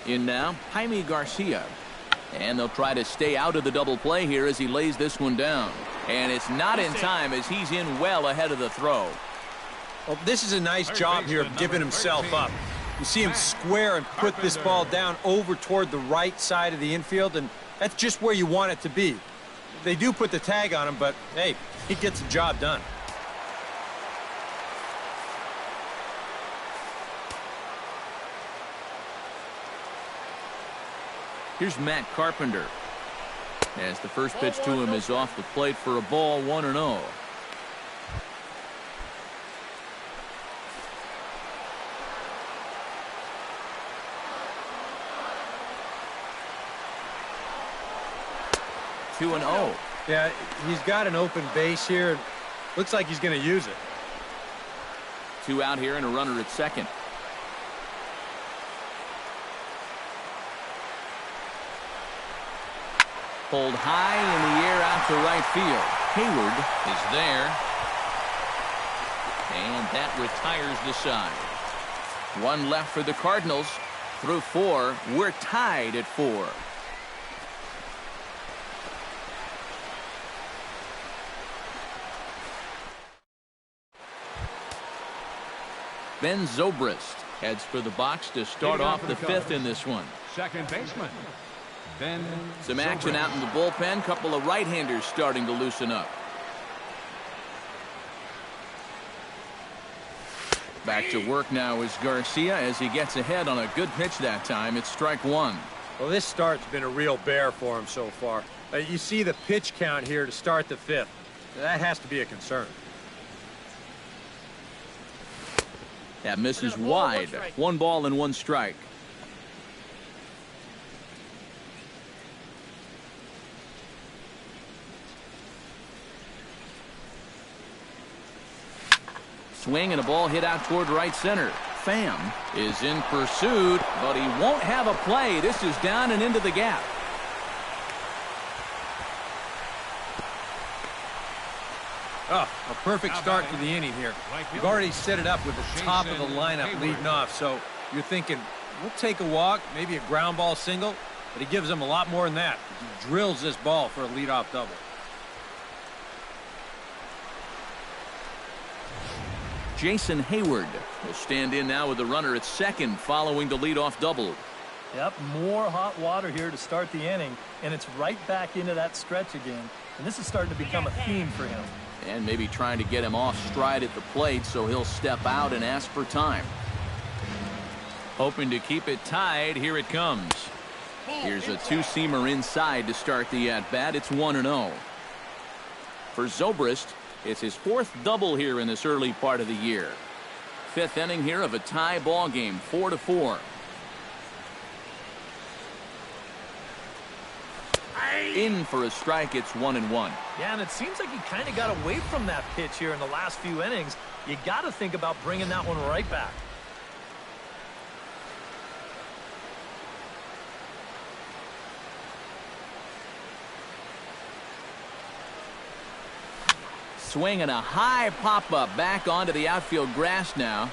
In now, Jaime Garcia. And they'll try to stay out of the double play here as he lays this one down. And it's not in time as he's in well ahead of the throw. Well, this is a nice job here of giving himself up. You see him square and put this ball down over toward the right side of the infield, and that's just where you want it to be. They do put the tag on him, but, hey, he gets the job done. Here's Matt Carpenter. As the first pitch to him is off the plate for a ball, 1-0. Two and 0. Yeah, he's got an open base here. Looks like he's going to use it. 2 out here and a runner at second. Pulled high in the air out to right field. Hayward is there. And that retires the side. 1 left for the Cardinals. Through 4, we're tied at 4. Ben Zobrist heads for the box to start off the 5th in this one. Second baseman. Ben Some action out in the bullpen. Couple of right-handers starting to loosen up. Back to work now is Garcia as he gets ahead on a good pitch that time. It's strike 1. Well, this start's been a real bear for him so far. You see the pitch count here to start the 5th. That has to be a concern. That misses wide. 1 ball and 1 strike. Swing and a ball hit out toward right center. Pham is in pursuit, but he won't have a play. This is down and into the gap. Oh, a perfect start to the inning here. You've already set it up with the top of the lineup leading off, so you're thinking, we'll take a walk, maybe a ground ball single, but he gives them a lot more than that. He drills this ball for a leadoff double. Jason Hayward will stand in now with the runner at second following the leadoff double. Yep, more hot water here to start the inning, and it's right back into that stretch again. And this is starting to become a theme for him. And maybe trying to get him off stride at the plate so he'll step out and ask for time. Hoping to keep it tied. Here it comes. Here's a 2-seamer inside to start the at-bat. It's 1-0. For Zobrist, it's his 4th double here in this early part of the year. 5th inning here of a tie ball game, 4-4. In for a strike. It's 1-1. Yeah, and it seems like he kind of got away from that pitch here in the last few innings. You got to think about bringing that one right back. Swing and a high pop-up back onto the outfield grass now.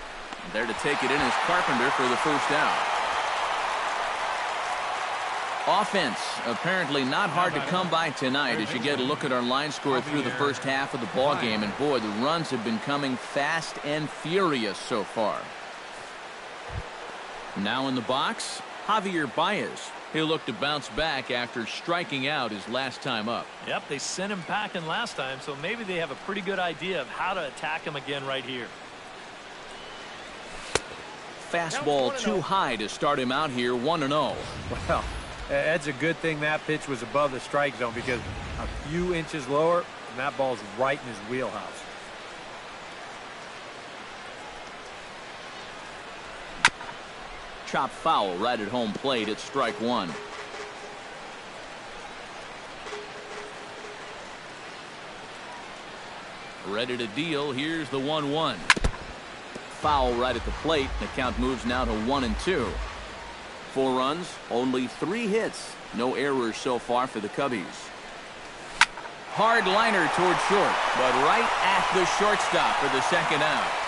There to take it in is Carpenter for the first out. Offense apparently not hard to come by tonight as you get a look at our line score through the first half of the ball game, and boy, the runs have been coming fast and furious so far. Now in the box, Javier Baez. He'll look to bounce back after striking out his last time up. Yep, they sent him packing last time, so maybe they have a pretty good idea of how to attack him again right here. Fastball too high to start him out here, 1-0. Well, that's a good thing that pitch was above the strike zone, because a few inches lower and that ball's right in his wheelhouse. Chop foul right at home plate. It's strike 1. Ready to deal. Here's the 1-1. Foul right at the plate. The count moves now to 1-2. 4 runs, only 3 hits. No errors so far for the Cubbies. Hard liner toward short, but right at the shortstop for the second out.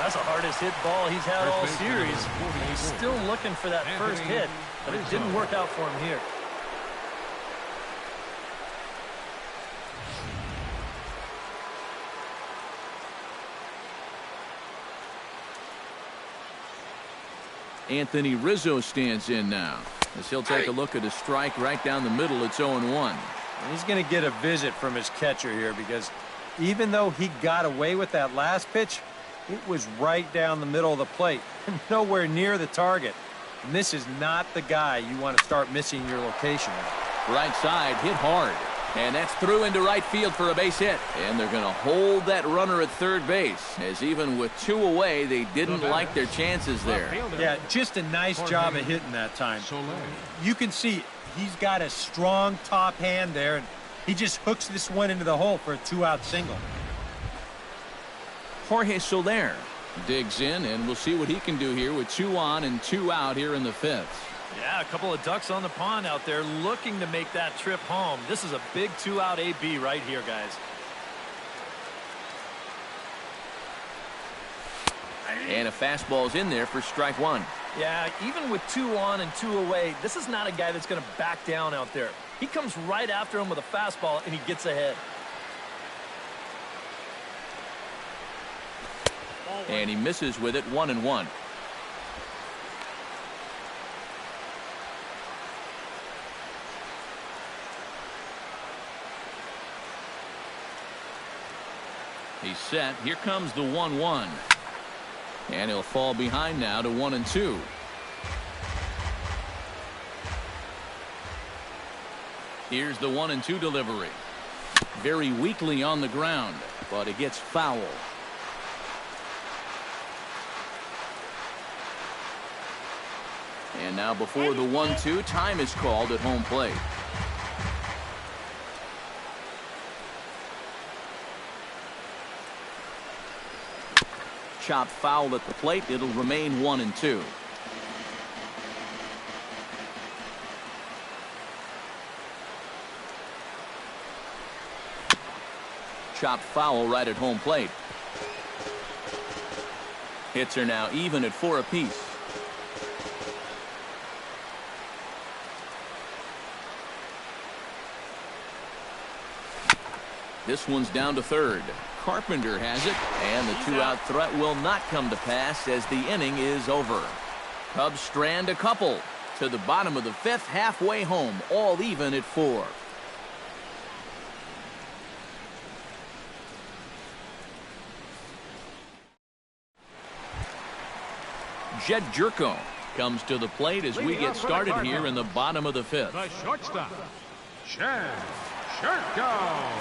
That's the hardest hit ball he's had all series. He's still looking for that first hit, but it didn't work out for him here. Anthony Rizzo stands in now as he'll take a look at a strike right down the middle. It's 0-1. He's going to get a visit from his catcher here because even though he got away with that last pitch, it was right down the middle of the plate and nowhere near the target. And this is not the guy you want to start missing your location at. Right side hit hard, and that's through into right field for a base hit, and they're going to hold that runner at third base, as even with 2 away they didn't like their chances there. Yeah, just a nice job of hitting that time. You can see he's got a strong top hand there, and he just hooks this one into the hole for a 2-out single. Jorge Soler digs in, and we'll see what he can do here with 2 on and 2 out here in the 5th. Yeah, a couple of ducks on the pond out there looking to make that trip home. This is a big 2-out AB right here, guys. And a fastball's in there for strike 1. Yeah, even with 2 on and 2 away, this is not a guy that's going to back down out there. He comes right after him with a fastball, and he gets ahead. And he misses with it, 1-1. He's set. Here comes the 1-1. And he'll fall behind now to 1-2. Here's the 1-2 delivery. Very weakly on the ground, but it gets foul. And now before the 1-2, time is called at home plate. Chopped foul at the plate. It'll remain 1-2. Chopped foul right at home plate. Hits are now even at 4 apiece. This one's down to third. Carpenter has it, and the 2-out threat will not come to pass as the inning is over. Cubs strand a couple to the bottom of the 5th, halfway home, all even at 4. Jed Jerko comes to the plate as we get started here in the bottom of the 5th. The shortstop, Jed Jerko.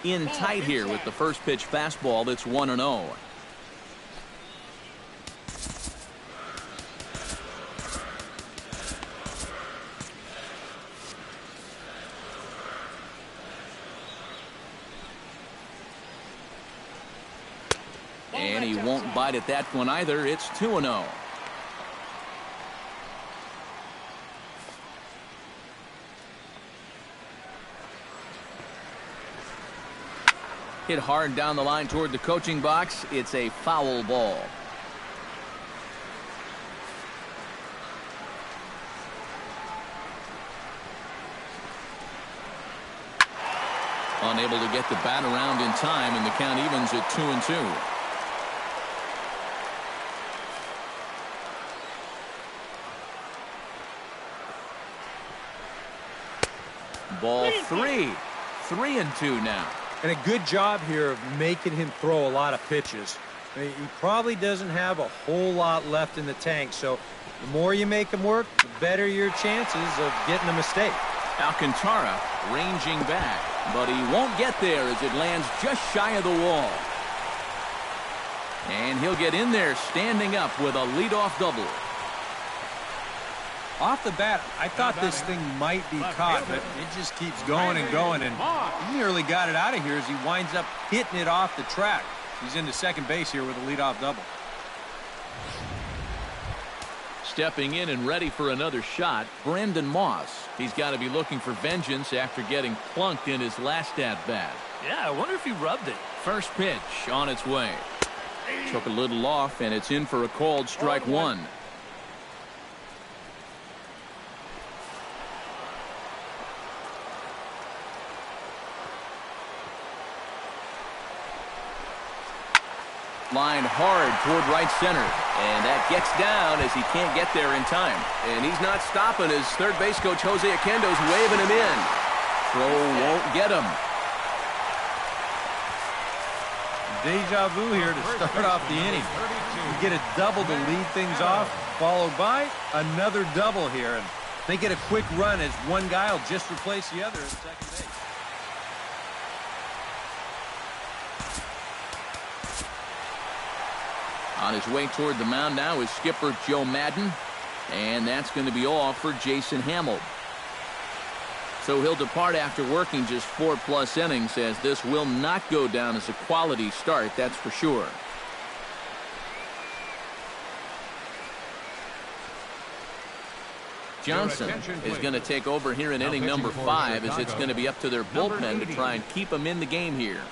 In tight here with the first pitch fastball. That's 1-0. And he won't bite at that one either. It's 2-0. Hit hard down the line toward the coaching box. It's a foul ball. Unable to get the bat around in time, and the count evens at 2-2. Ball 3. 3-2 now. And a good job here of making him throw a lot of pitches. I mean, he probably doesn't have a whole lot left in the tank, so the more you make him work, the better your chances of getting a mistake. Alcantara ranging back, but he won't get there as it lands just shy of the wall. And he'll get in there standing up with a leadoff double. Off the bat, I thought this thing might be caught, but it just keeps going and going, and he nearly got it out of here as he winds up hitting it off the track. He's into second base here with a leadoff double. Stepping in and ready for another shot, Brandon Moss. He's got to be looking for vengeance after getting plunked in his last at-bat. Yeah, I wonder if he rubbed it. First pitch on its way. Took a little off, and it's in for a called strike one. Line hard toward right center, and that gets down as he can't get there in time. And he's not stopping as third base coach Jose Oquendo's waving him in. Throw won't get him. Deja vu here to start off the inning. You get a double to lead things off, followed by another double here, and they get a quick run as one guy will just replace the other at second base. On his way toward the mound now is skipper Joe Madden, and that's going to be off for Jason Hamill. So he'll depart after working just 4+ innings, as this will not go down as a quality start, that's for sure. Johnson is going to take over here in inning number 5, as it's going to be up to their bullpen to try and keep him in the game here.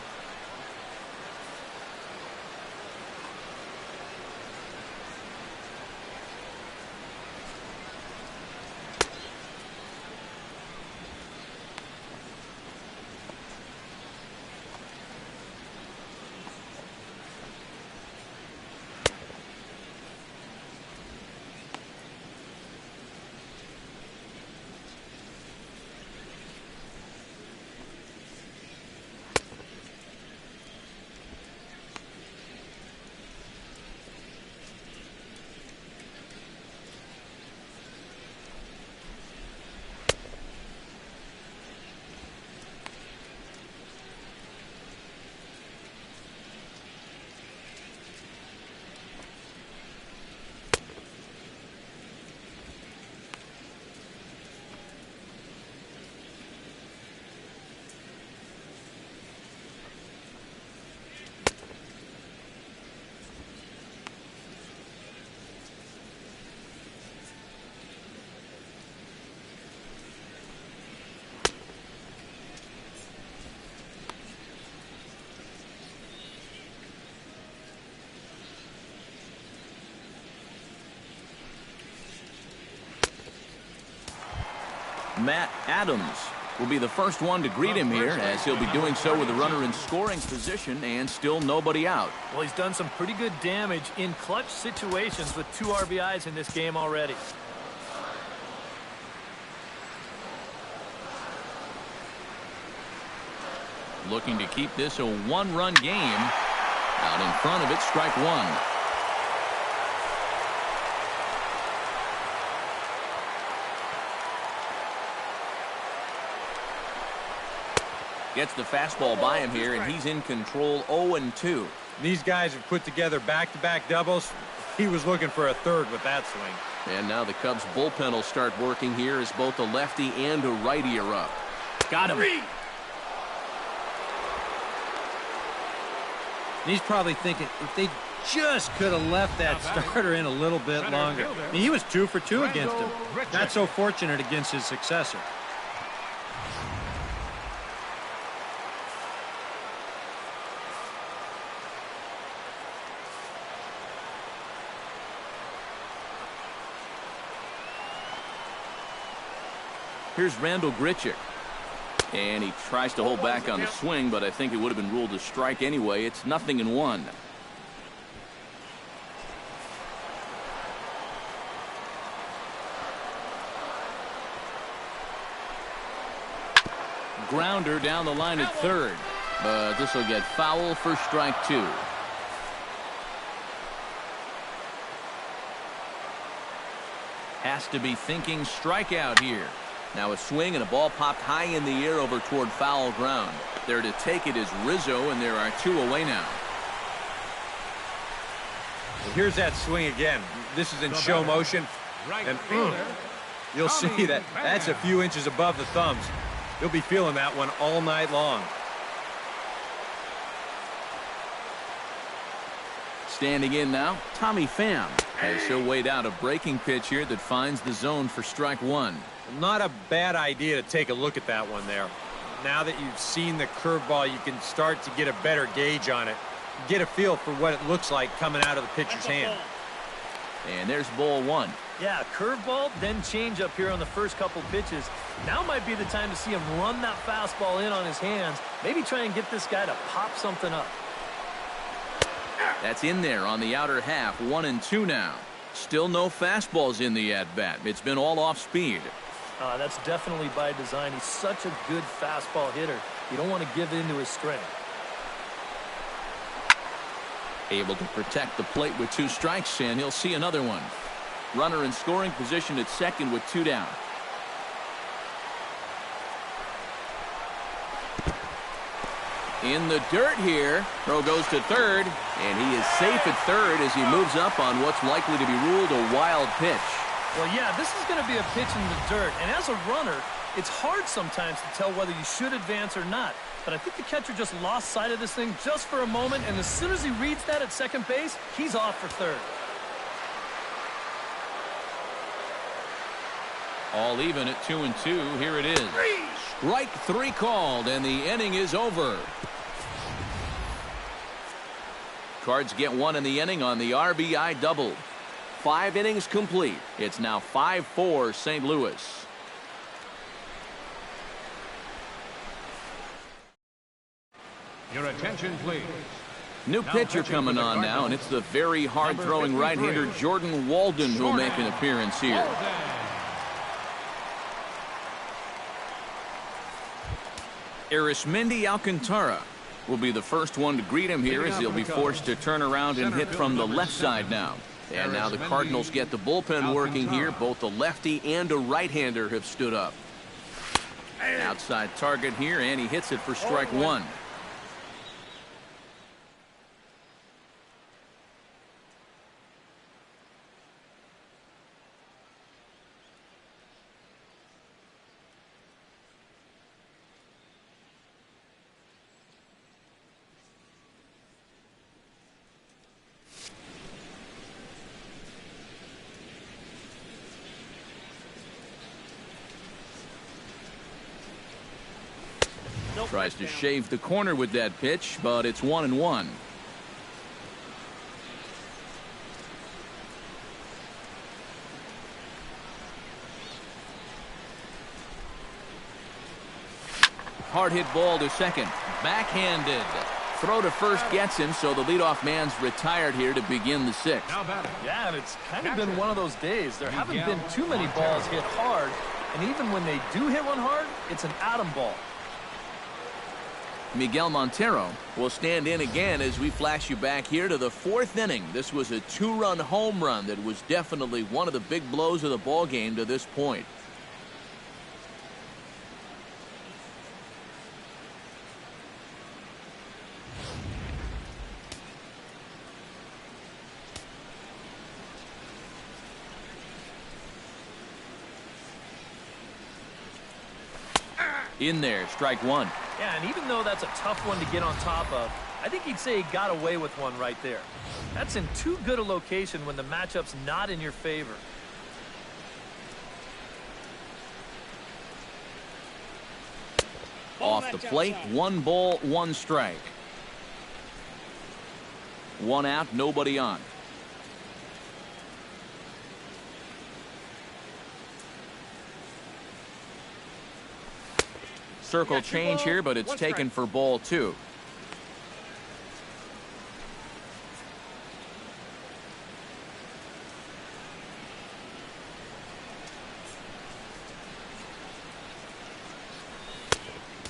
Matt Adams will be the first one to greet him here, as he'll be doing so with a runner in scoring position and still nobody out. Well, he's done some pretty good damage in clutch situations with 2 RBIs in this game already. Looking to keep this a 1-run game. Out in front of it, strike one. Gets the fastball by him here, and he's in control 0-2. These guys have put together back-to-back doubles. He was looking for a third with that swing. And now the Cubs bullpen will start working here, as both a lefty and a righty are up. Got him. He's probably thinking, if they just could have left that starter in a little bit longer. I mean, he was 2 for 2 against him. Not so fortunate against his successor. Here's Randall Grichuk. And he tries to hold back on the swing, but I think it would have been ruled a strike anyway. It's 0-1. Grounder down the line at third, but this will get foul for strike 2. Has to be thinking strikeout here. Now a swing and a ball popped high in the air over toward foul ground. There to take it is Rizzo, and there are 2 away now. Well, here's that swing again. This is in show motion, and you'll see that that's a few inches above the thumbs. You'll be feeling that one all night long. Standing in now, Tommy Pham, as he'll wait out a breaking pitch here that finds the zone for strike 1. Not a bad idea to take a look at that one there. now that you've seen the curveball, you can start to get a better gauge on it. Get a feel for what it looks like coming out of the pitcher's hand. And there's ball one. Yeah, curveball, then change up here on the first couple pitches. Now might be the time to see him run that fastball in on his hands. Maybe try and get this guy to pop something up. That's in there on the outer half. 1-2 now. Still no fastballs in the at-bat. It's been all off speed. That's definitely by design. He's such a good fastball hitter. You don't want to give in to his strength. Able to protect the plate with 2 strikes, and he'll see another one. Runner in scoring position at second with 2 down. In the dirt here. Throw goes to third, and he is safe at third as he moves up on what's likely to be ruled a wild pitch. Well, yeah, this is going to be a pitch in the dirt, and as a runner, it's hard sometimes to tell whether you should advance or not. But I think the catcher just lost sight of this thing just for a moment, and as soon as he reads that at second base, he's off for third. All even at 2-2. Here it is. Strike 3 called, and the inning is over. Cards get 1 in the inning on the RBI double. 5 innings complete. It's now 5-4 St. Louis. Your attention, please. New pitcher coming on now, and it's the very hard-throwing right-hander Jordan Walden who'll make an appearance here. Arismendi Alcantara will be the first one to greet him here as he'll be forced to turn around and hit from the left side now. And now the Cardinals get the bullpen working here. Both a lefty and a right-hander have stood up. Outside target here, and he hits it for strike 1. Tries to shave the corner with that pitch, but it's 1-1. Hard hit ball to second. Backhanded. Throw to first gets him, so the leadoff man's retired here to begin the 6th. Yeah, and it's kind of been one of those days. There haven't been too many balls hit hard, and even when they do hit one hard, it's an atom ball. Miguel Montero will stand in again as we flash you back here to the 4th inning. This was a 2-run home run that was definitely one of the big blows of the ball game to this point. In there, strike 1. Yeah, and even though that's a tough one to get on top of, I think he'd say he got away with one right there. That's in too good a location when the matchup's not in your favor. Off the plate, 1 ball, 1 strike. 1 out, nobody on. Circle change here, but it's taken for ball 2.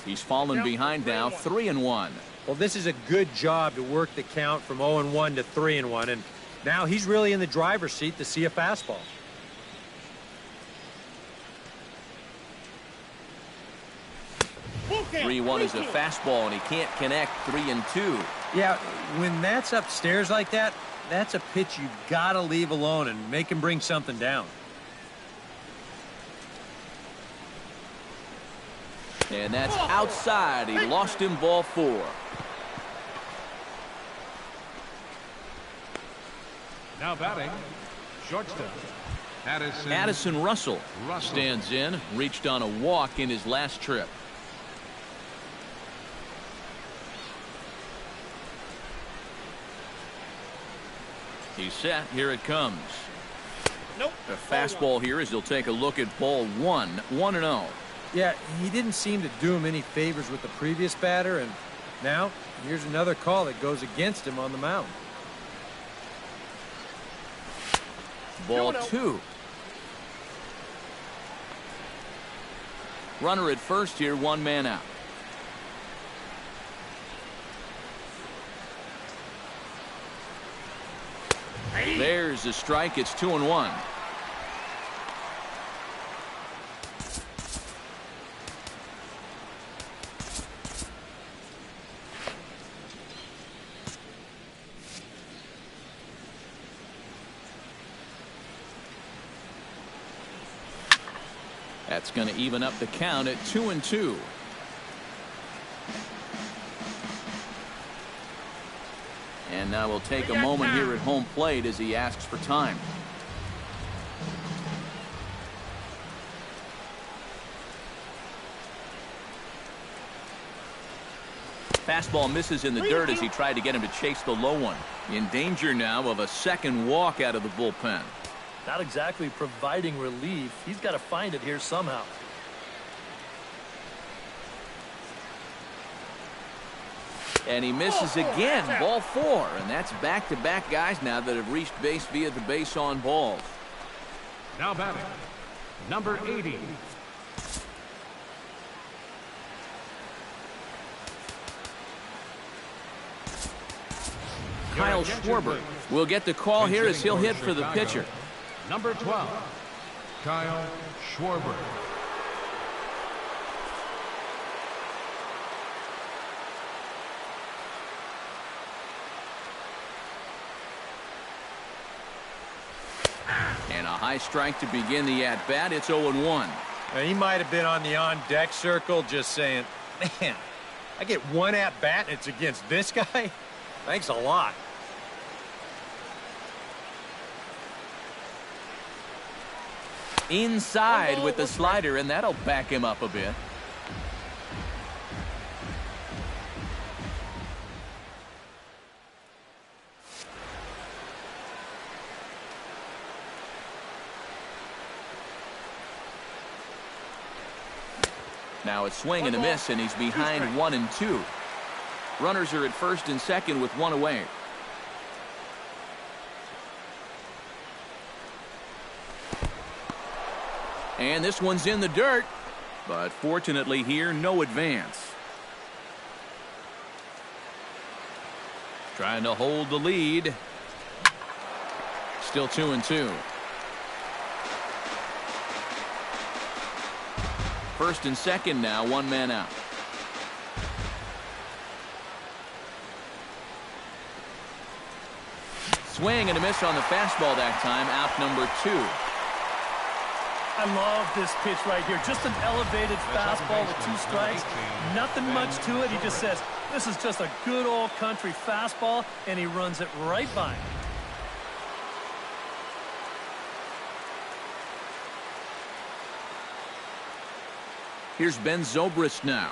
He's fallen behind now, 3-1. Well, this is a good job to work the count from 0-1 to 3-1, and now he's really in the driver's seat to see a fastball. 3-1 is a fastball, and he can't connect. 3-2. Yeah, when that's upstairs like that, that's a pitch you've got to leave alone and make him bring something down. And that's outside. He lost him, ball 4. Now batting, shortstop, Addison Russell stands in, reached on a walk in his last trip. He's set. Here it comes. Nope. The fastball here as he'll take a look at ball one. 1-0. Yeah, he didn't seem to do him any favors with the previous batter, and now here's another call that goes against him on the mound. Ball 2. Runner at first here, 1 man out. There's a strike. It's 2-1. That's going to even up the count at 2-2. And now we'll take a moment here at home plate as he asks for time. Fastball misses in the dirt as he tried to get him to chase the low one. In danger now of a second walk out of the bullpen. Not exactly providing relief. He's got to find it here somehow. And he misses again. Ball 4. And that's back-to-back guys now that have reached base via the base on balls. Now batting, number 80. Kyle Schwarber will get the call here as he'll hit for the pitcher. Number 12, Kyle Schwarber. And a high strike to begin the at-bat. It's 0-1. Now, he might have been on the on-deck circle just saying, man, I get one at-bat and it's against this guy? Thanks a lot. Inside with the slider, and that'll back him up a bit. Now a swing and a miss, and he's behind 1-2. Runners are at first and second with 1 away. And this one's in the dirt, but fortunately here, no advance. Trying to hold the lead. Still 2-2. First and second now, 1 man out. Swing and a miss on the fastball that time. Out number 2. I love this pitch right here. Just an elevated fastball with 2 strikes. Nothing much to it. He just says, this is just a good old country fastball, and he runs it right by him. Here's Ben Zobrist now.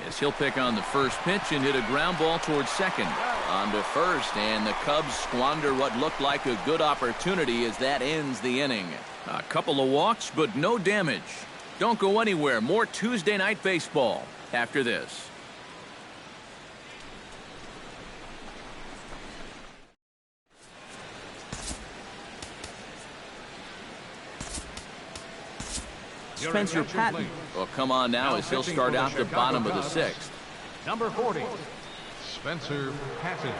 As he'll pick on the first pitch and hit a ground ball towards second. On to first, and the Cubs squander what looked like a good opportunity as that ends the inning. A couple of walks, but no damage. Don't go anywhere. More Tuesday night baseball after this. Spencer Patton will come on now as he'll start out the bottom of the 6th. Number 40, Spencer Patton.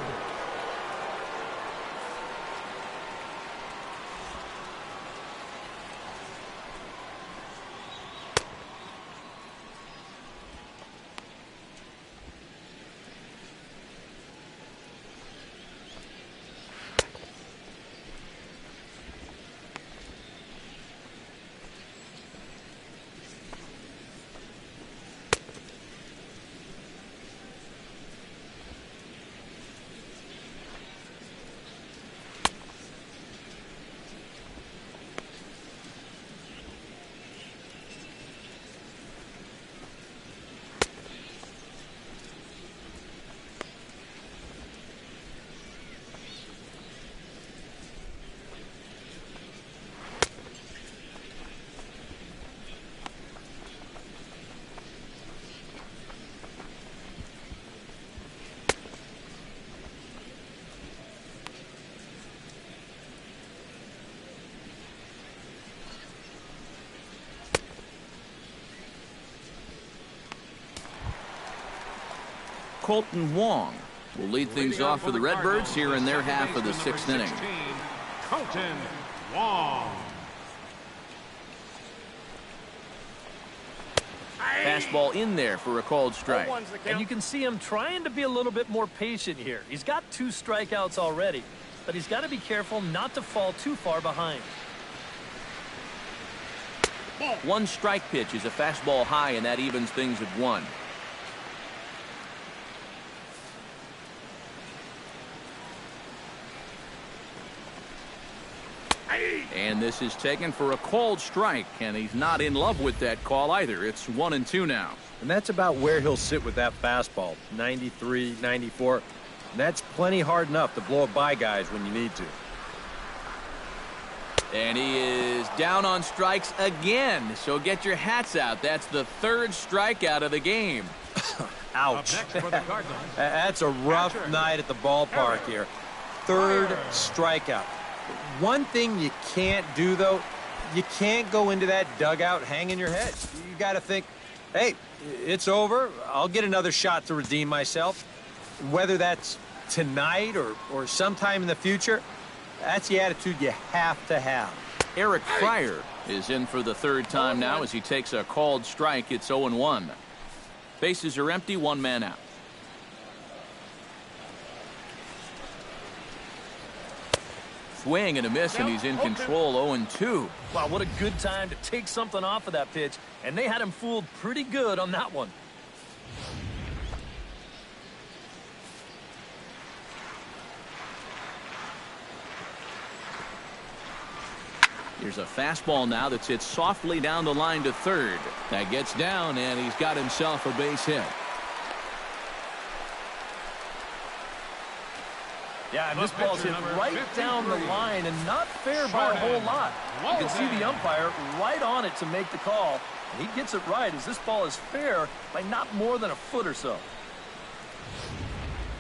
Colton Wong will lead things off for the Redbirds here in their half of the 6th inning. Colton Wong. Fastball in there for a called strike. And you can see him trying to be a little bit more patient here. He's got 2 strikeouts already, but he's got to be careful not to fall too far behind. 1 strike pitch is a fastball high, and that evens things at 1. And this is taken for a called strike, and he's not in love with that call either. It's 1-2 now. And that's about where he'll sit with that fastball, 93, 94. And that's plenty hard enough to blow it by guys when you need to. And he is down on strikes again. So get your hats out. That's the 3rd strikeout of the game. Ouch. Up next for the Cardinals. That's a rough night at the ballpark here. 3rd strikeout. One thing you can't do, though, you can't go into that dugout hanging your head. You got to think, hey, it's over. I'll get another shot to redeem myself. Whether that's tonight or sometime in the future, that's the attitude you have to have. Eric Fryer is in for the 3rd time now as he takes a called strike. It's 0-1. Bases are empty, 1 man out. Swing and a miss, and he's in control. 0-2. Wow, what a good time to take something off of that pitch, and they had him fooled pretty good on that one. Here's a fastball now that's hit softly down the line to 3rd. That gets down, and he's got himself a base hit. Yeah, and this ball's hit right down the line and not fair by a whole lot. You can see the umpire right on it to make the call. And he gets it right as this ball is fair by not more than a foot or so.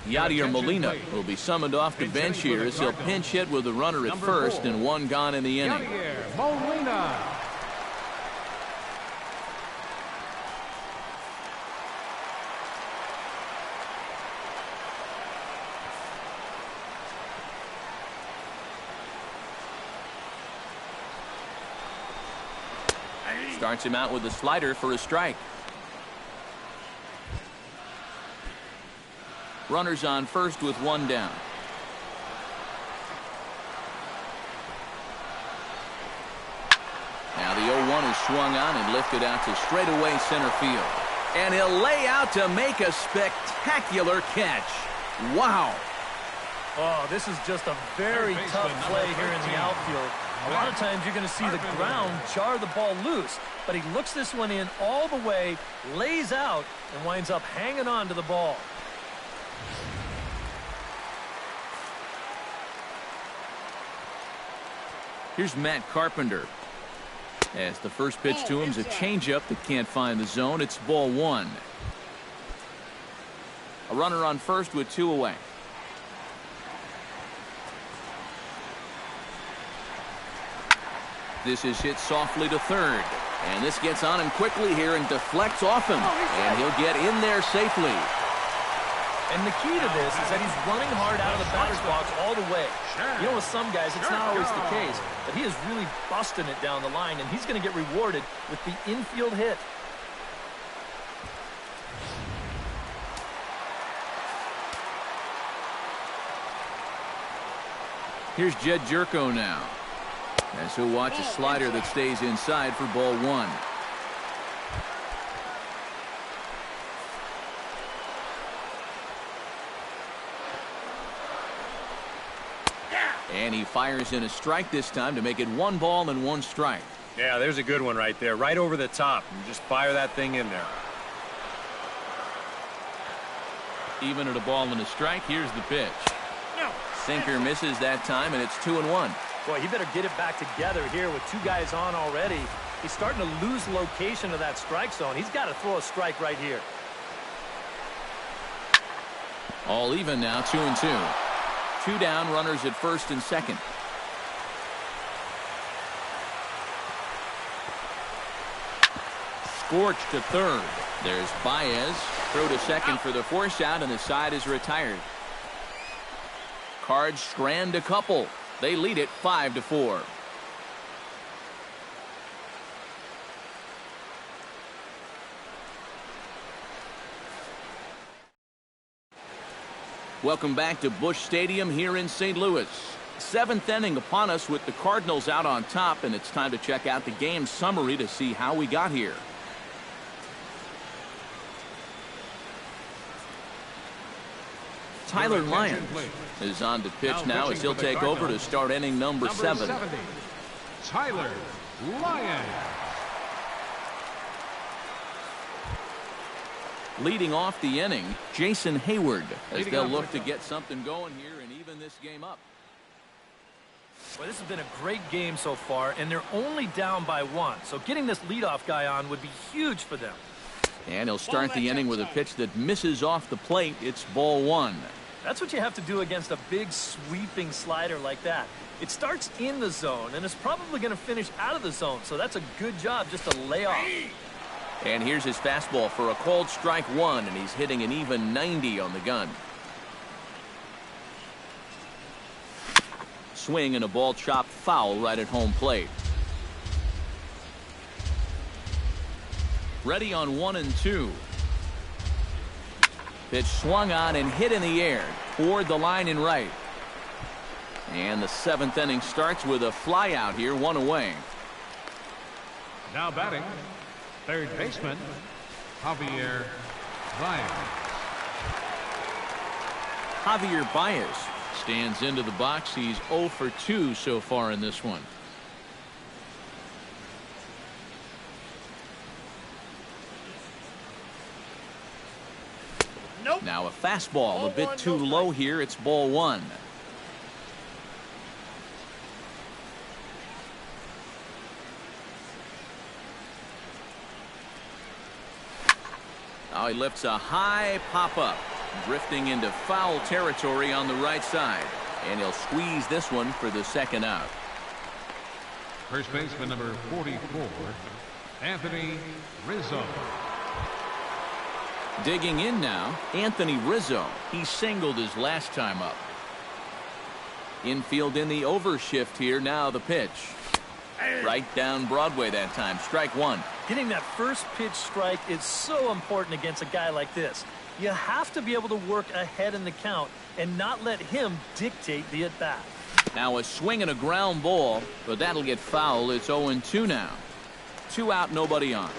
Yadier Molina will be summoned off the bench here as he'll pinch hit with a runner at first and 1 gone in the inning. Yadier Molina. Starts him out with a slider for a strike. Runners on first with 1 down. Now the 0-1 is swung on and lifted out to straightaway center field. And he'll lay out to make a spectacular catch. Wow. Oh, this is just a very tough play here in the outfield. A lot of times you're going to see the ground jar the ball loose, but he looks this one in all the way, lays out, and winds up hanging on to the ball. Here's Matt Carpenter. As the first pitch to him is a changeup that can't find the zone. It's ball 1. A runner on first with 2 away. This is hit softly to 3rd. And this gets on him quickly here and deflects off him. And he'll get in there safely. And the key to this is that he's running hard out of the batter's box all the way. You know, with some guys, it's not always the case, but he is really busting it down the line, and he's going to get rewarded with the infield hit. Here's Jed Jerko now, as he'll watch a slider that stays inside for ball 1. And he fires in a strike this time to make it 1 ball and 1 strike. Yeah, there's a good one right there, right over the top. And just fire that thing in there. Even at a ball and a strike, here's the pitch. Sinker misses that time, and it's 2-1. Boy, he better get it back together here with 2 guys on already. He's starting to lose location of that strike zone. He's got to throw a strike right here. All even now, 2-2. 2 down, runners at first and second. Scorched to 3rd. There's Baez. Throw to second for the force out, and the side is retired. Cards strand a couple. They lead it 5-4. Welcome back to Busch Stadium here in St. Louis. Seventh inning upon us with the Cardinals out on top, and it's time to check out the game summary to see how we got here. Tyler Lyons is on to pitch now as he'll take over to start inning number 7. 70, Tyler Lyons. Leading off the inning, Jason Hayward, as they'll look to get something going here and even this game up. Well, this has been a great game so far, and they're only down by 1. So getting this leadoff guy on would be huge for them. And he'll start the inning with a pitch that misses off the plate. It's ball 1. That's what you have to do against a big sweeping slider like that. It starts in the zone, and it's probably going to finish out of the zone. So that's a good job just to lay off. And here's his fastball for a called strike 1, and he's hitting an even 90 on the gun. Swing and a ball chopped foul right at home plate. Ready on 1-2. Pitch swung on and hit in the air toward the line and right. And the 7th inning starts with a fly out here, 1 away. Now batting, third baseman, Javier Baez. Javier Baez stands into the box. He's 0 for 2 so far in this one. Nope. Now a fastball Ball a bit one, too no low strike. here. It's ball 1. Now he lifts a high pop-up, drifting into foul territory on the right side. And he'll squeeze this one for the second out. First baseman number 44, Anthony Rizzo. Digging in now, Anthony Rizzo. He singled his last time up. Infield in the overshift here. Now the pitch. Right down Broadway that time. Strike 1. Getting that first pitch strike is so important against a guy like this. You have to be able to work ahead in the count and not let him dictate the at-bat. Now a swing and a ground ball, but that'll get foul. It's 0-2 now. 2 out, nobody on.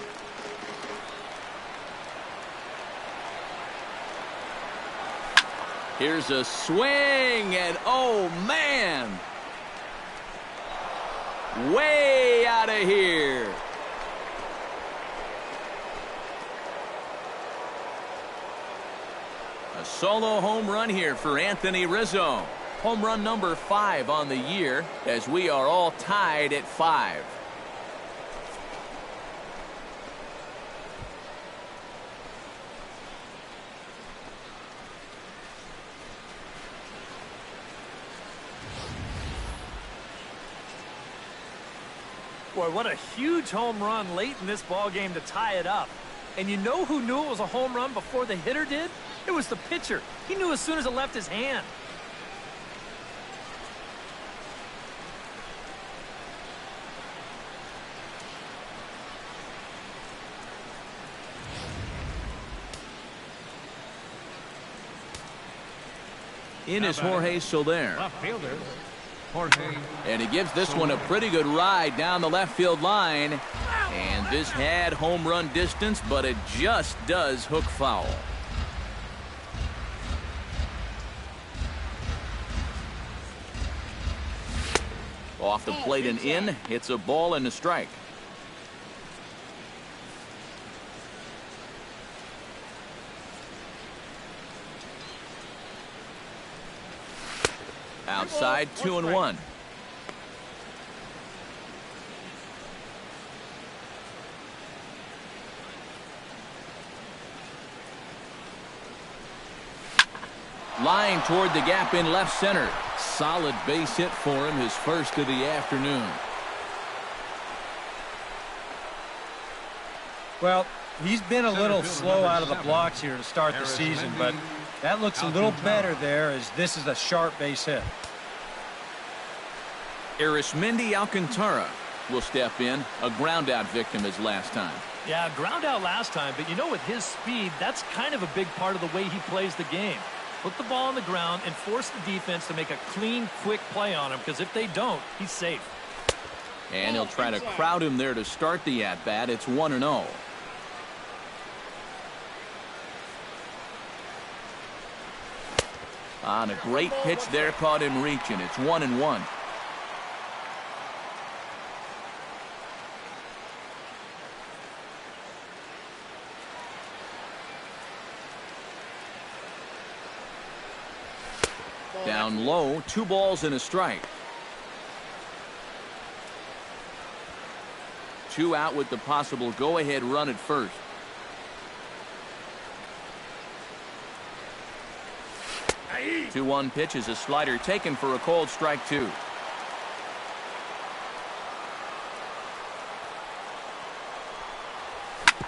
Here's a swing, and oh man, way out of here. A solo home run here for Anthony Rizzo. Home run number 5 on the year, as we are all tied at 5. Boy, what a huge home run late in this ball game to tie it up. And you know who knew it was a home run before the hitter did? It was the pitcher. He knew as soon as it left his hand. In is Jorge Soler. Left fielder, Jorge. And he gives this one a pretty good ride down the left field line. And this had home run distance, but it just does hook foul. Off the plate and in. It's a ball and a strike. Outside, 2-1. Line toward the gap in left center. Solid base hit for him, his first of the afternoon. Well, he's been a little slow out of the blocks here to start the season, but that looks a little better there as this is a sharp base hit. Arismendi Alcantara will step in. A ground out victim his last time. Yeah, ground out last time, but you know, with his speed, that's kind of a big part of the way he plays the game. Put the ball on the ground and force the defense to make a clean, quick play on him, because if they don't, he's safe. And he'll try to crowd him there to start the at-bat. It's 1-0. On a great pitch there, caught him reaching. It's 1-1. Down low, 2 balls and a strike. 2 out with the possible go-ahead run at first. Aye. 2-1 pitch is a slider taken for a called strike 2.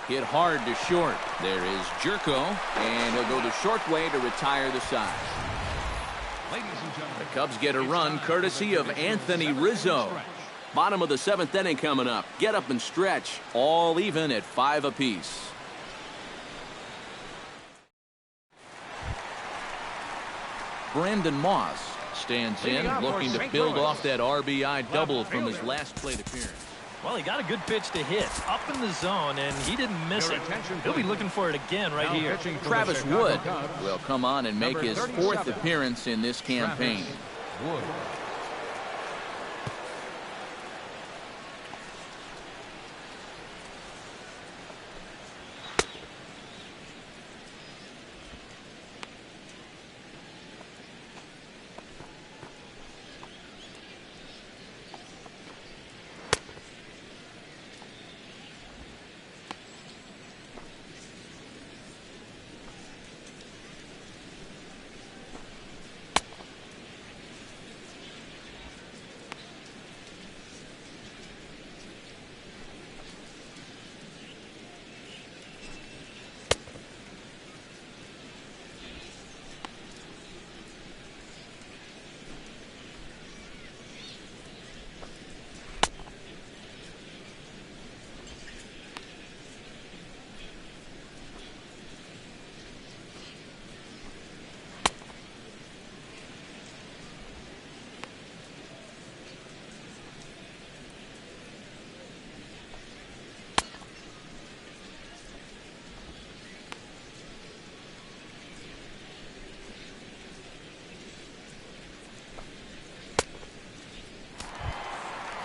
Hit hard to short. There is Jerko, and he'll go the short way to retire the side. The Cubs get a run courtesy of Anthony Rizzo. Bottom of the 7th inning coming up. Get up and stretch. All even at 5 apiece. Brandon Moss stands in, looking to build off that RBI double from his last plate appearance. Well, he got a good pitch to hit up in the zone, and he didn't miss it. He'll be looking for it again right here. Travis Wood will come on and make his 4th appearance in this campaign. Wood.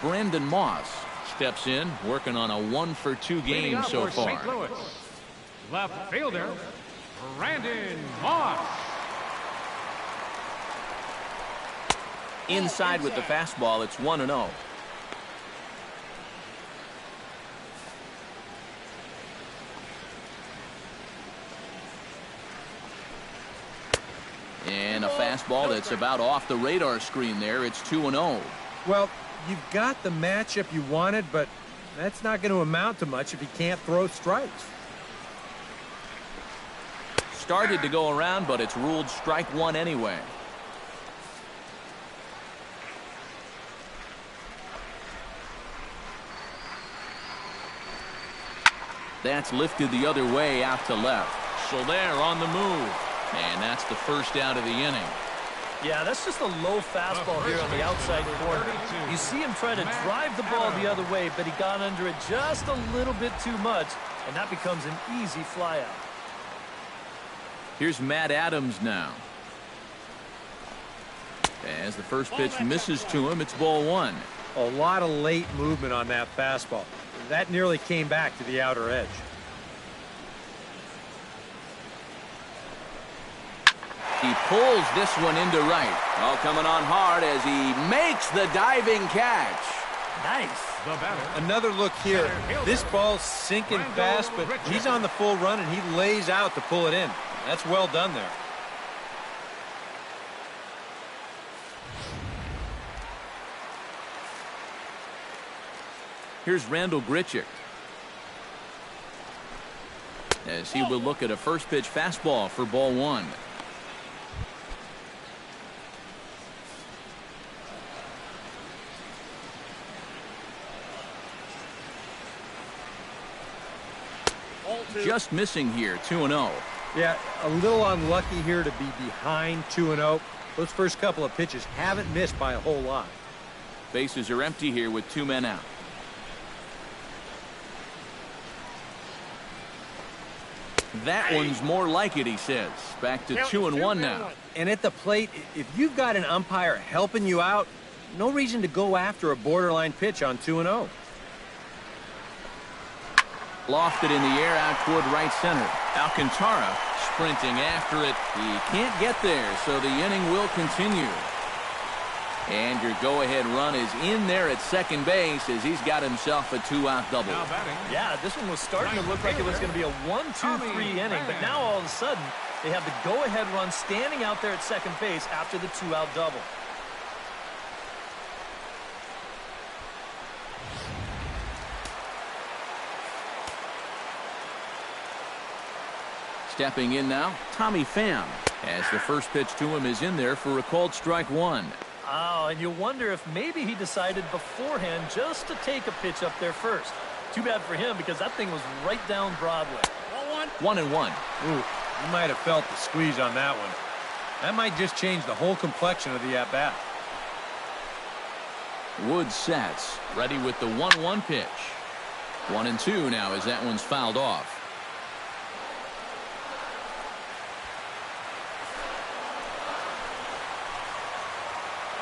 Brandon Moss steps in, working on a 1-for-2 game so far. St. Louis, left fielder Brandon Moss. Inside with the fastball, it's 1-0. And a fastball that's about off the radar screen there. It's 2-0. Well, you've got the matchup you wanted, but that's not going to amount to much if you can't throw strikes. Started to go around, but it's ruled strike 1 anyway. That's lifted the other way out to left. Soler on the move. And that's the first out of the inning. Yeah, that's just a low fastball here on the outside corner. You see him try to drive the ball the other way, but he got under it just a little bit too much, and that becomes an easy flyout. Here's Matt Adams now. As the first pitch misses to him, it's ball 1. A lot of late movement on that fastball. That nearly came back to the outer edge. He pulls this one into right. All coming on hard as he makes the diving catch. Nice. Another look here. This ball's sinking fast, but he's on the full run, and he lays out to pull it in. That's well done there. Here's Randall Grichuk. as he will look at a first pitch fastball for ball one. Just missing here, 2-0. Yeah, a little unlucky here to be behind 2-0. Those first couple of pitches haven't missed by a whole lot. Bases are empty here with 2 men out. That one's more like it, he says. Back to 2-1 now. And at the plate, if you've got an umpire helping you out, no reason to go after a borderline pitch on 2-0. Lofted in the air out toward right center. Alcantara sprinting after it. He can't get there, so the inning will continue. And your go-ahead run is in there at second base as he's got himself a 2-out double. Yeah, this one was starting to look like it was going to be a 1-2-3 inning, but now all of a sudden they have the go-ahead run standing out there at second base after the 2-out double. Stepping in now, Tommy Pham, as the first pitch to him is in there for a called strike one. Oh, and you wonder if maybe he decided beforehand just to take a pitch up there first. Too bad for him because that thing was right down Broadway. 1-1. Ooh, you might have felt the squeeze on that one. That might just change the whole complexion of the at-bat. Wood sets, ready with the 1-1 pitch. 1-2 now as that one's fouled off.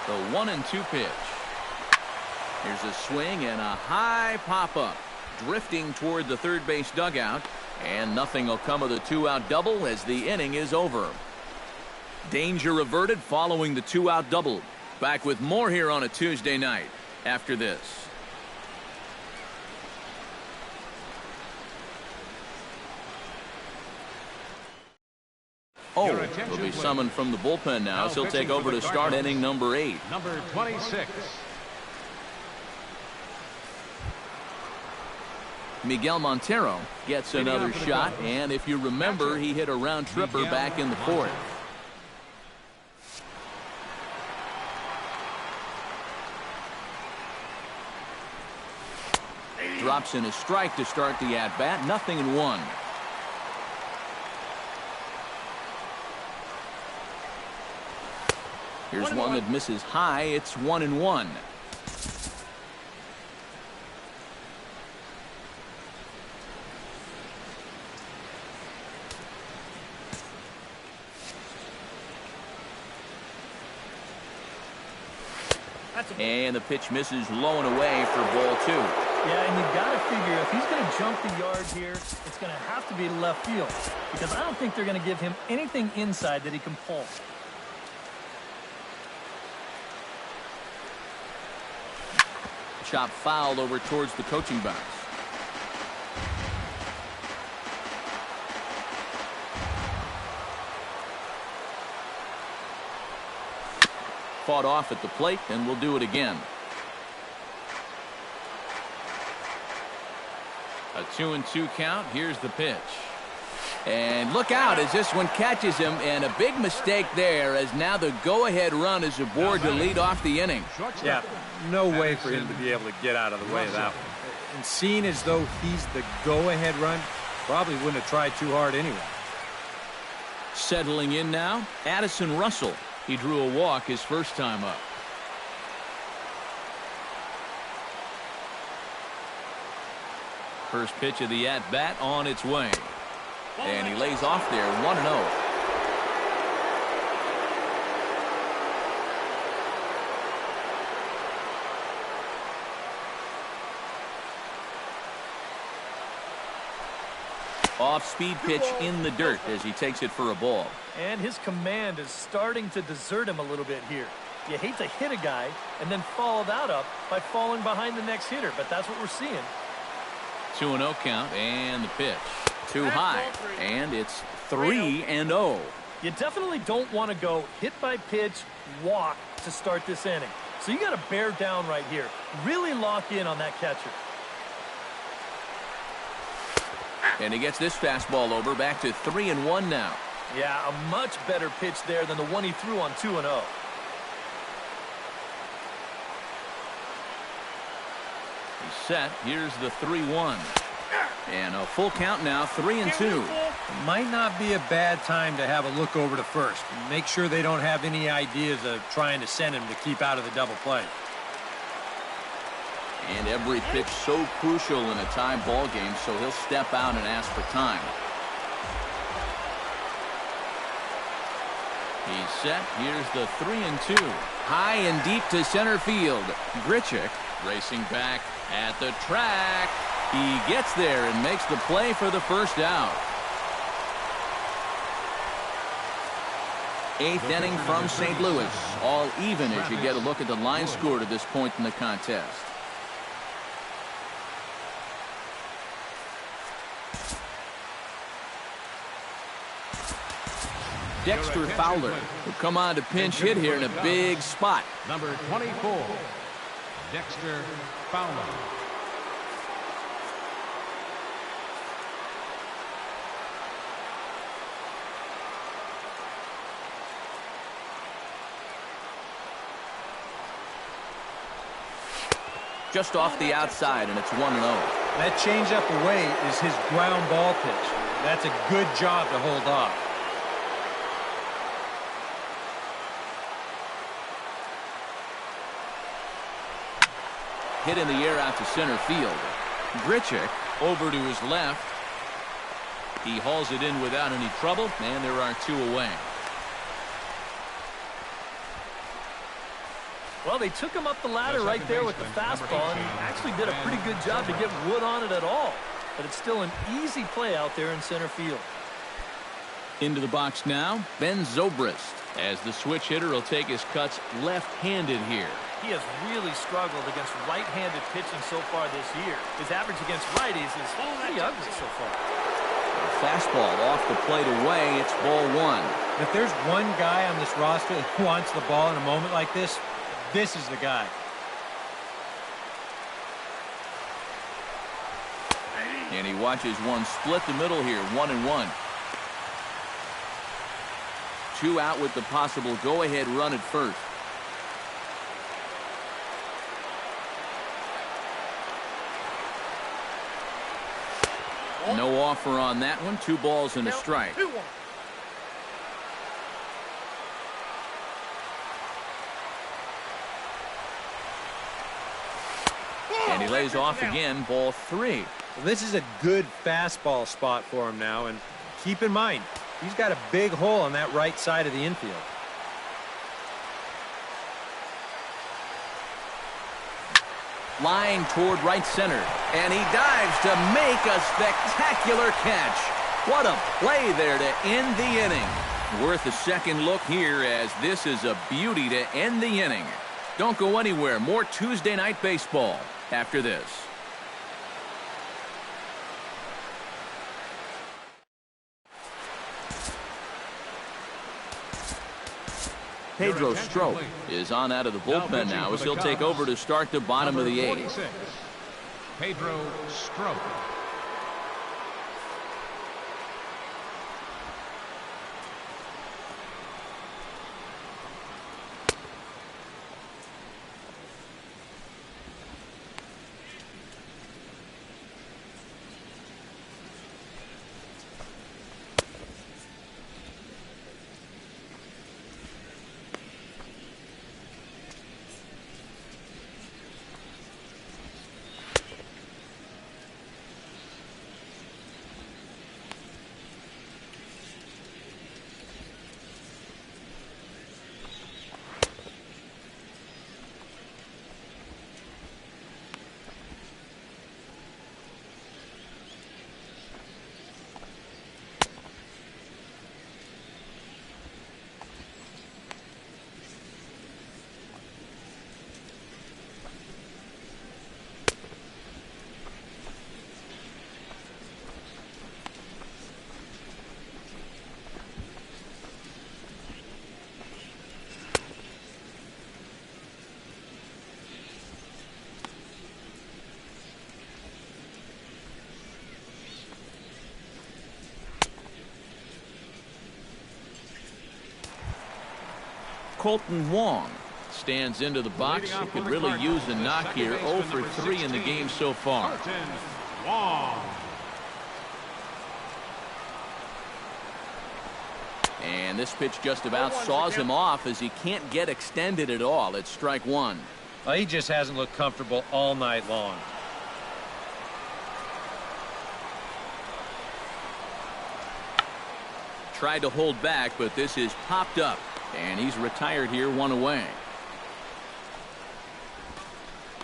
The 1-2 pitch. Here's a swing and a high pop-up. Drifting toward the third base dugout. And nothing will come of the 2-out double as the inning is over. Danger averted following the 2-out double. Back with more here on a Tuesday night after this. Oh, will be summoned from the bullpen now. So he'll take over to start inning number 8. Number 26. Miguel Montero gets another shot, and if you remember, he hit a round tripper back in the 4th. Drops in a strike to start the at-bat. 0-1. Here's one that misses high. It's 1-1. And the pitch misses low and away for ball 2. Yeah, and you've got to figure if he's going to jump the yard here, it's going to have to be left field because I don't think they're going to give him anything inside that he can pull. Chop foul over towards the coaching box. Fought off at the plate, and we'll do it again. A 2-2 count. Here's the pitch. And look out as this one catches him, and a big mistake there as now the go-ahead run is aboard to lead off the inning. Yeah, no way for him to be able to get out of the way of that one. And seeing as though he's the go-ahead run, probably wouldn't have tried too hard anyway. Settling in now, Addison Russell. He drew a walk his first time up. First pitch of the at-bat on its way. And he lays off there, 1-0. Off-speed pitch in the dirt as he takes it for a ball. And his command is starting to desert him a little bit here. You hate to hit a guy and then follow that up by falling behind the next hitter, but that's what we're seeing. 2-0 count, and the pitch. Too high, and it's 3-0. You definitely don't want to go hit by pitch, walk to start this inning. So you got to bear down right here. Really lock in on that catcher. And he gets this fastball over, back to 3-1 now. Yeah, a much better pitch there than the one he threw on 2-0. He's set. Here's the 3-1. And a full count now, 3-2. It might not be a bad time to have a look over to first. Make sure they don't have any ideas of trying to send him to keep out of the double play. And every pitch so crucial in a tie ball game, so he'll step out and ask for time. He's set. Here's the 3-2. High and deep to center field. Grichuk racing back at the track. He gets there and makes the play for the first out. 8th inning from St. Louis. All even as you get a look at the line score to this point in the contest. Dexter Fowler will come on to pinch hit here in a big spot. Number 24, Dexter Fowler. Just off the outside, and it's 1-0. That changeup away is his ground ball pitch. That's a good job to hold off. Hit in the air out to center field. Grichuk over to his left. He hauls it in without any trouble, and there are 2 away. Well, they took him up the ladder right there with the fastball and actually did a pretty good job to get wood on it at all. But it's still an easy play out there in center field. Into the box now, Ben Zobrist, as the switch hitter will take his cuts left-handed here. He has really struggled against right-handed pitching so far this year. His average against righties is pretty ugly so far. Fastball off the plate away. It's ball 1. If there's one guy on this roster who wants the ball in a moment like this, this is the guy. And he watches one split the middle here, 1-1. 2 out with the possible go-ahead run at first. No offer on that one. 2 balls and a strike. And he lays off again, ball 3. Well, this is a good fastball spot for him now, and keep in mind, he's got a big hole on that right side of the infield. Line toward right center, and he dives to make a spectacular catch. What a play there to end the inning. Worth a second look here, as this is a beauty to end the inning. Don't go anywhere. More Tuesday Night Baseball after this. Pedro Strop is on out of the bullpen now as he'll take over to start the bottom of the 8th. Pedro Strop. Colton Wong stands into the box. He could really use a knock here. 0 for 3 in the game so far. And this pitch just about saws him off as he can't get extended at all. It's strike one. Well, he just hasn't looked comfortable all night long. Tried to hold back, but this is popped up. And he's retired here, 1 away.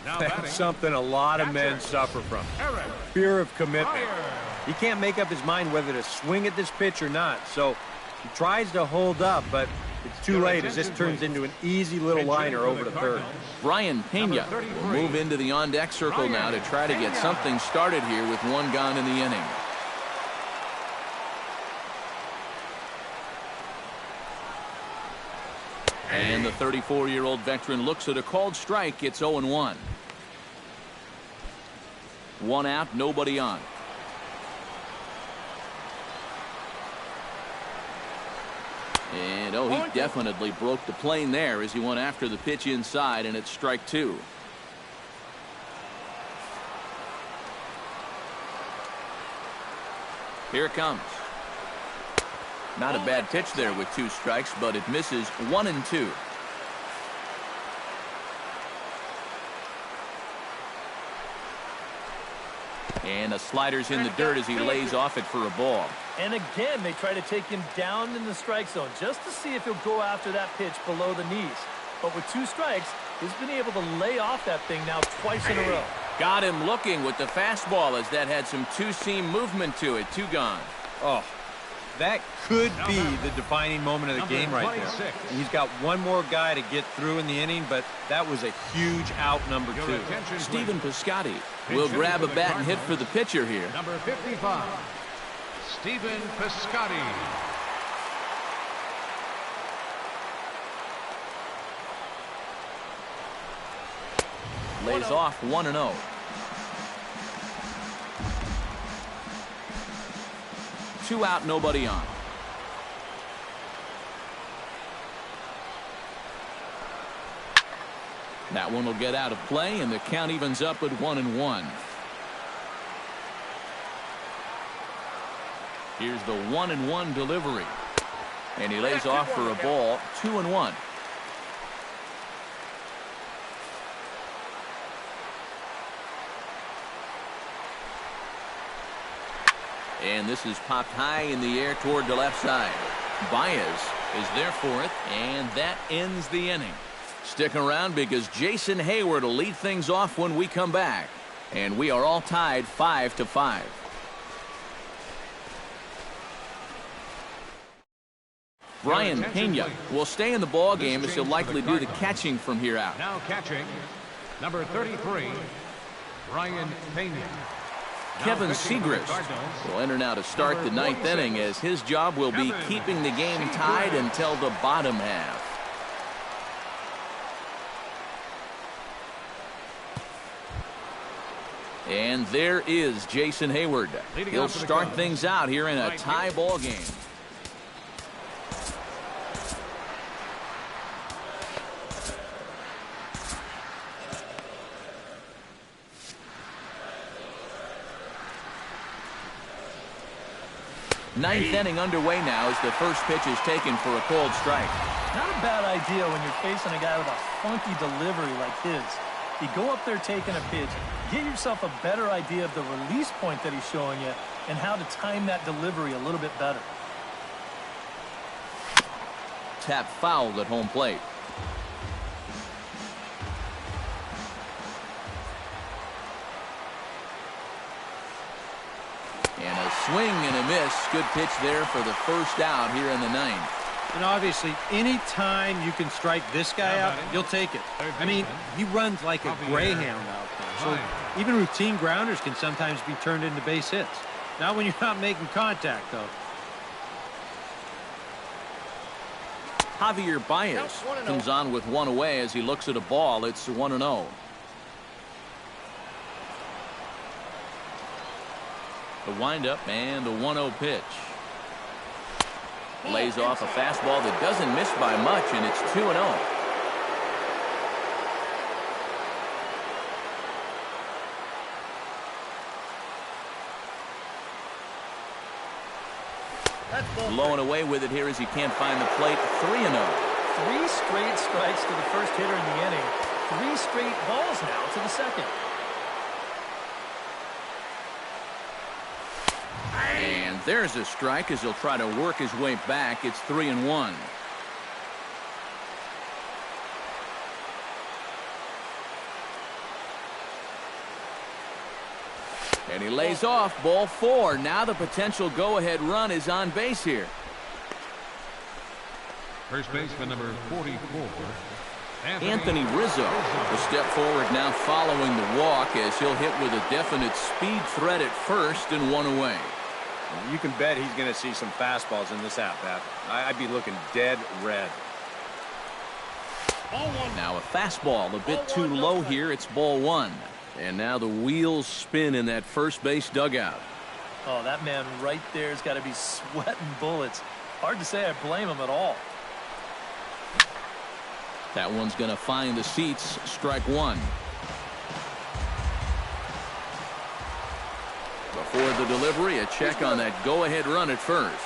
That's something a lot of men suffer from. Fear of commitment. He can't make up his mind whether to swing at this pitch or not. So he tries to hold up, but it's too late as this turns into an easy little liner over to third. Brian Pena will move into the on-deck circle now to try to get something started here with 1 gone in the inning. And the 34-year-old veteran looks at a called strike. It's 0-1. 1 out, nobody on. And he definitely broke the plane there as he went after the pitch inside, and it's strike 2. Here it comes. Not a bad pitch there with 2 strikes, but it misses 1 and 2. And a slider's in the dirt as he lays off it for a ball. And again, they try to take him down in the strike zone just to see if he'll go after that pitch below the knees. But with 2 strikes, he's been able to lay off that thing now twice in a row. Got him looking with the fastball as that had some two-seam movement to it. 2 gone. Oh, that could be the defining moment of the game right there. And he's got one more guy to get through in the inning, but that was a huge out, number 2. Stephen Piscotty will grab a bat and hit for the pitcher here. Number 55, Stephen Piscotty. Lays off 1-0. Two out, nobody on. That one will get out of play, and the count evens up at 1-1. Here's the 1-1 delivery. And he lays off for a ball. 2-1. And this is popped high in the air toward the left side. Baez is there for it, and that ends the inning. Stick around because Jason Hayward will lead things off when we come back. And we are all tied 5-5. Brian Pena will stay in the ball game as he'll likely do the catching from here out. Now catching, number 33, Brian Pena. Kevin Segrist will enter now to start the 9th inning as his job will be keeping the game tied until the bottom half. And there is Jason Hayward. He'll start things out here in a tie ball game. Ninth inning underway now as the first pitch is taken for a called strike. Not a bad idea when you're facing a guy with a funky delivery like his. You go up there taking a pitch, get yourself a better idea of the release point that he's showing you and how to time that delivery a little bit better. Tap fouled at home plate. And a swing and a miss. Good pitch there for the first out here in the 9th. And obviously, any time you can strike this guy out, you'll take it. I mean, he runs like a greyhound out there. So even routine grounders can sometimes be turned into base hits. Not when you're not making contact, though. Javier Baez comes on with 1 away as he looks at a ball. It's 1-0. The windup and the 1-0 pitch. Lays off a fastball that doesn't miss by much, and it's 2-0. Blowing away with it here as he can't find the plate. 3-0. 3 straight strikes to the first hitter in the inning. 3 straight balls now to the second. And there's a strike as he'll try to work his way back. It's 3-1. And he lays off. Ball 4. Now the potential go-ahead run is on base here. First baseman number 44. Anthony Rizzo. A step forward now following the walk as he'll hit with a definite speed threat at first and 1 away. You can bet he's going to see some fastballs in this at-bat. I'd be looking dead red. Now a fastball a bit too low here. It's ball 1. And now the wheels spin in that first base dugout. Oh, that man right there has got to be sweating bullets. Hard to say I blame him at all. That one's going to find the seats. Strike 1. Before the delivery, a check on that go-ahead run at first.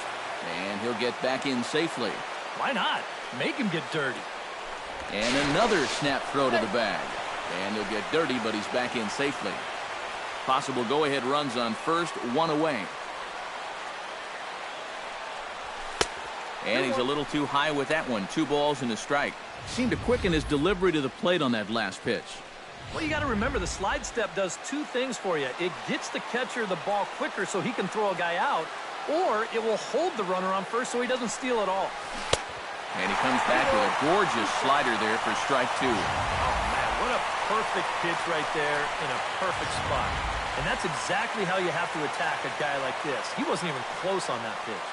And he'll get back in safely. Why not? Make him get dirty. And another snap throw to the bag. And he'll get dirty, but he's back in safely. Possible go-ahead runs on first, 1 away. And he's a little too high with that one. 2 balls and a strike. Seemed to quicken his delivery to the plate on that last pitch. Well, you got to remember the slide step does 2 things for you. It gets the catcher the ball quicker so he can throw a guy out, or it will hold the runner on first so he doesn't steal it all. And he comes back with a gorgeous slider there for strike 2. Oh, man, what a perfect pitch right there in a perfect spot. And that's exactly how you have to attack a guy like this. He wasn't even close on that pitch.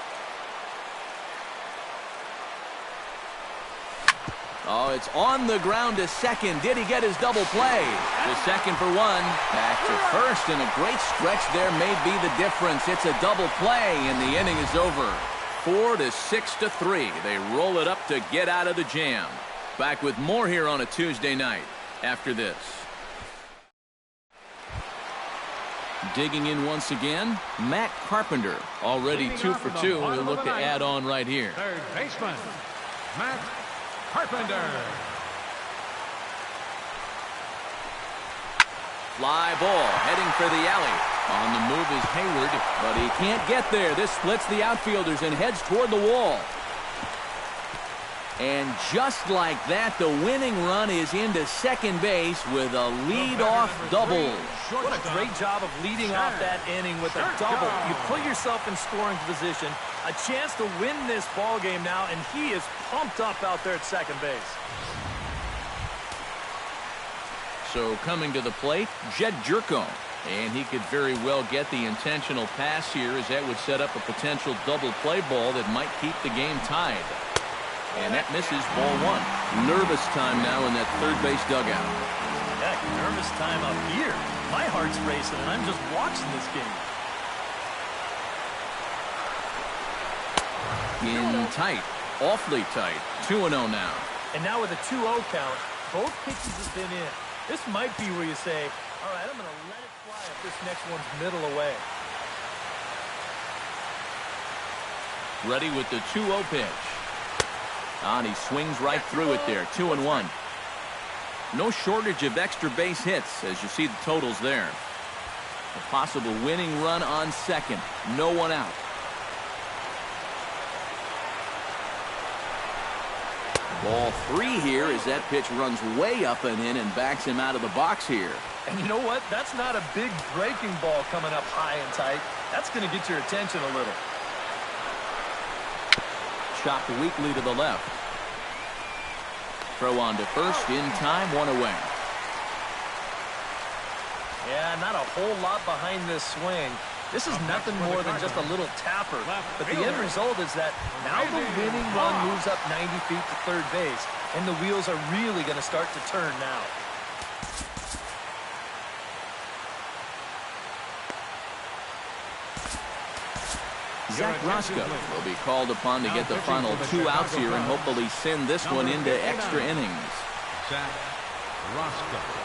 Oh, it's on the ground to second. Did he get his double play? To second for 1. Back to first, and a great stretch there may be the difference. It's a double play, and the inning is over. 4-6-3. They roll it up to get out of the jam. Back with more here on a Tuesday night after this. Digging in once again, Matt Carpenter. Already 2 for 2. He'll look to add on right here. Third baseman, Matt Carpenter. Fly ball heading for the alley. On the move is Hayward, but he can't get there. This splits the outfielders and heads toward the wall. And just like that, the winning run is into second base with a lead-off double. What a great job of leading off that inning with a double. You put yourself in scoring position, a chance to win this ball game now, and he is pumped up out there at second base. So coming to the plate, Jed Jerko. And he could very well get the intentional pass here, as that would set up a potential double play ball that might keep the game tied. And that misses, ball 1. Nervous time now in that third base dugout. Heck, nervous time up here. My heart's racing, and I'm just watching this game. In tight, awfully tight. 2-0 now. And now with a 2-0 count, both pitches have been in. This might be where you say, all right, I'm going to let it fly if this next one's middle away. Ready with the 2-0 pitch. And he swings right through it there. 2-1. No shortage of extra base hits as you see the totals there. A possible winning run on second. No one out. Ball 3 here as that pitch runs way up and in and backs him out of the box here. And you know what? That's not a big breaking ball coming up high and tight. That's going to get your attention a little. Chopped weakly to the left. Throw on to first in time, 1 away. Yeah, not a whole lot behind this swing. This is nothing more than just a little tapper. But the end result is that now the winning run moves up 90 feet to third base, and the wheels are really going to start to turn now. Zach Roscoe will be called upon to get the final 2 outs here and hopefully send this one into extra innings. Zach Roscoe.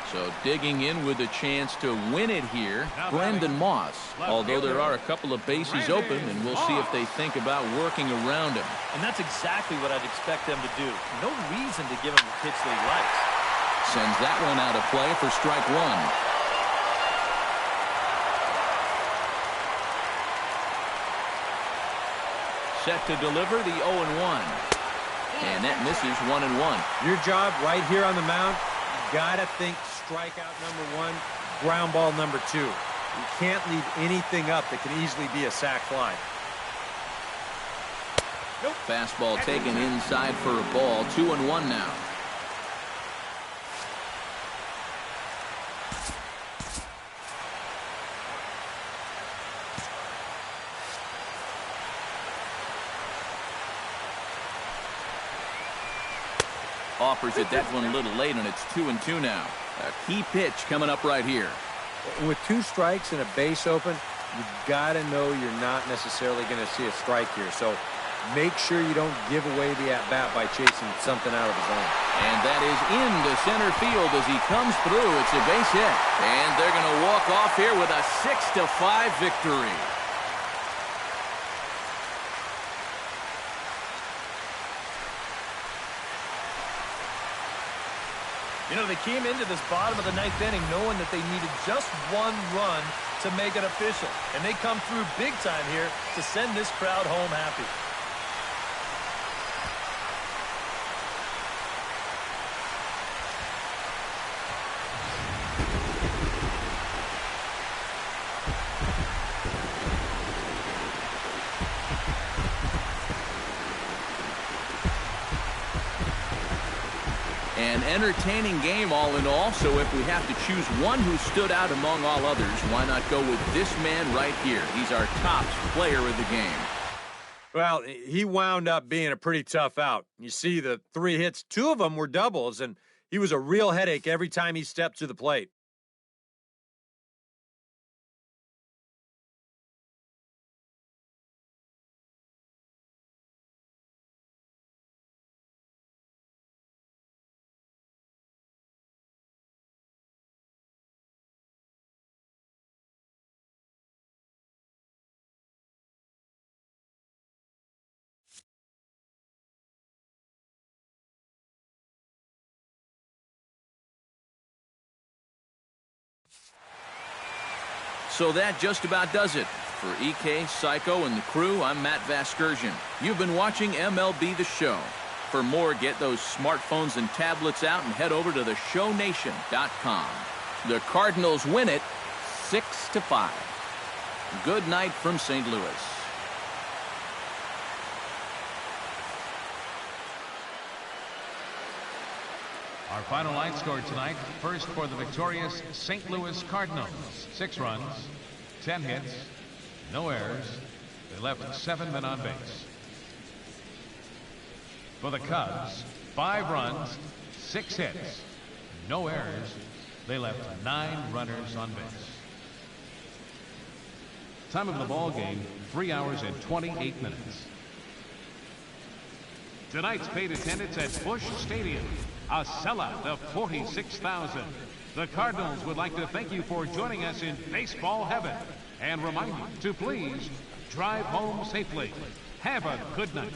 So digging in with a chance to win it here, Brandon Moss. Although there are a couple of bases open, and we'll see if they think about working around him. And that's exactly what I'd expect them to do. No reason to give him the pitch that he likes. Sends that one out of play for strike 1. Set to deliver the 0-1. And that misses 1-1. Your job right here on the mound, you gotta think strikeout number 1, ground ball number 2. You can't leave anything up that can easily be a sac fly. Nope. Fastball taken inside for a ball. 2-1 now. Offers it that one a little late, and it's 2-2 now. A key pitch coming up right here. With 2 strikes and a base open, you've got to know you're not necessarily going to see a strike here. So make sure you don't give away the at-bat by chasing something out of his own. And that is into center field as he comes through. It's a base hit. And they're going to walk off here with a 6-5 victory. You know, they came into this bottom of the 9th inning knowing that they needed just 1 run to make it official. And they come through big time here to send this crowd home happy. An entertaining game all in all, so if we have to choose one who stood out among all others, why not go with this man right here? He's our top player of the game. Well, he wound up being a pretty tough out. You see the 3 hits, 2 of them were doubles, and he was a real headache every time he stepped to the plate. So that just about does it. For EK, Psycho, and the crew, I'm Matt Vasgersian. You've been watching MLB The Show. For more, get those smartphones and tablets out and head over to theshownation.com. The Cardinals win it 6-5. Good night from St. Louis. Our final line score tonight, first for the victorious St. Louis Cardinals. 6 runs, 10 hits, no errors. They left 7 men on base. For the Cubs, 5 runs, 6 hits, no errors. They left 9 runners on base. Time of the ball game, 3 hours and 28 minutes. Tonight's paid attendance at Busch Stadium, a sellout of 46,000. The Cardinals would like to thank you for joining us in baseball heaven and remind you to please Drive home safely. Have a good night.